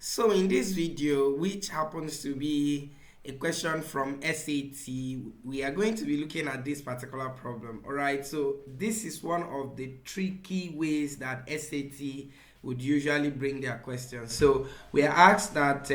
So in this video, which happens to be a question from SAT, we are going to be looking at this particular problem. All right, so this is one of the tricky ways that SAT would usually bring their questions. So we are asked that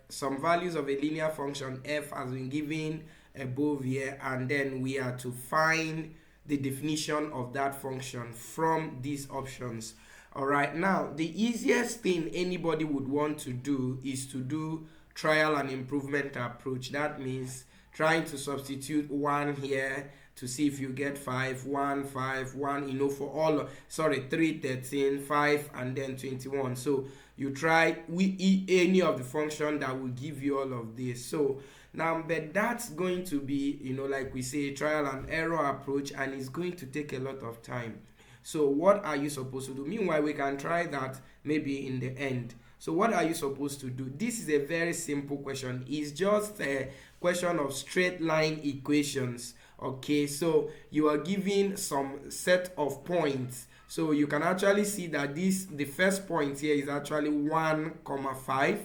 some values of a linear function f has been given above here, and then we are to find the definition of that function from these options. All right, now the easiest thing anybody would want to do is to do trial and improvement approach. That means trying to substitute 1 here to see if you get 5, 1, 5, 1, for all, 3, 13, 5, and then 21. So you try with any of the function that will give you all of this. So now, but that's going to be, like we say, trial and error approach, and it's going to take a lot of time. So what are you supposed to do? Meanwhile, we can try that maybe in the end. So what are you supposed to do? This is a very simple question. It's just a question of straight line equations. Okay, so you are given some set of points. So you can actually see that the first point here is actually 1, 5,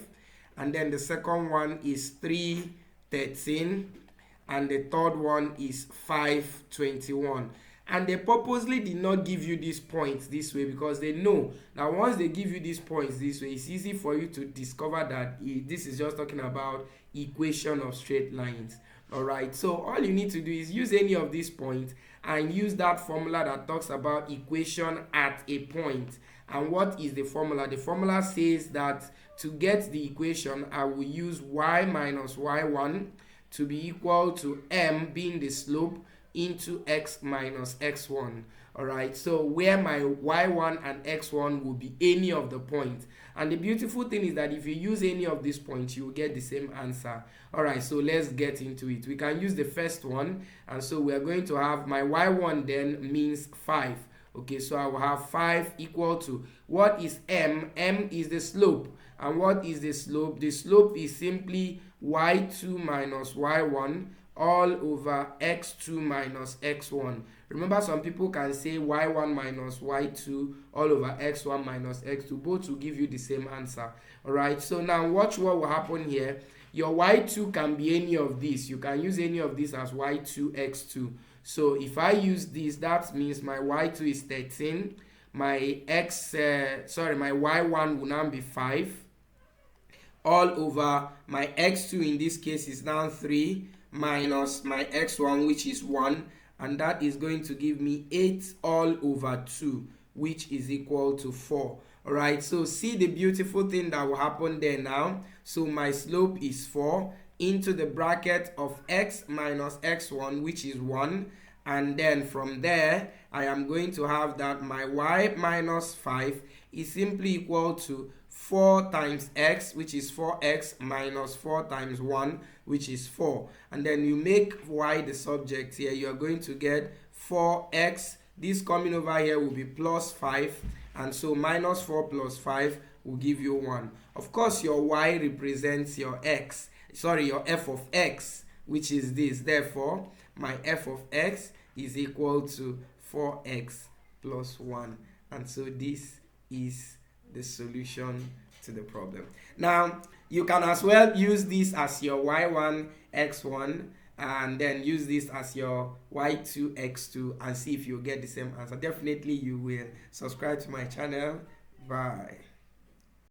and then the second one is 3, 13, and the third one is 5, 21. And they purposely did not give you these points this way because they know that once they give you these points this way, it's easy for you to discover that this is just talking about equation of straight lines. All right, so all you need to do is use any of these points and use that formula that talks about equation at a point. And what is the formula? The formula says that to get the equation, I will use y minus y1 to be equal to m being the slope into x minus x1. Alright, so where my y1 and x1 will be any of the points. And the beautiful thing is that if you use any of these points, you will get the same answer. Alright, so let's get into it. We can use the first one, and so we are going to have my y1 then means 5. Okay, so I will have 5 equal to, what is m? M is the slope. And what is the slope? The slope is simply y2 minus y1 all over x2 minus x1. Remember, some people can say y1 minus y2 all over x1 minus x2. Both will give you the same answer. Alright, so now watch what will happen here. Your y2 can be any of these. You can use any of these as y2 x2. So if I use this, that means my y2 is 13. My my y1 will now be 5 all over my x2 in this case is now 3 minus my x1, which is 1, and that is going to give me 8 all over 2, which is equal to 4. Alright, so see the beautiful thing that will happen there now. So my slope is 4 into the bracket of x minus x1, which is 1, and then from there I am going to have that my y minus 5 is simply equal to 4 times x, which is 4x, minus 4 times 1, which is 4. And then you make y the subject here. You are going to get 4x. This coming over here will be plus 5. And so minus 4 plus 5 will give you 1. Of course, your y represents your x. Your f of x, which is this. Therefore, my f of x is equal to 4x plus 1. And so this is the solution to the problem. Now, you can as well use this as your y1, x1, and then use this as your y2, x2, and see if you get the same answer. Definitely you will. Subscribe to my channel. Bye.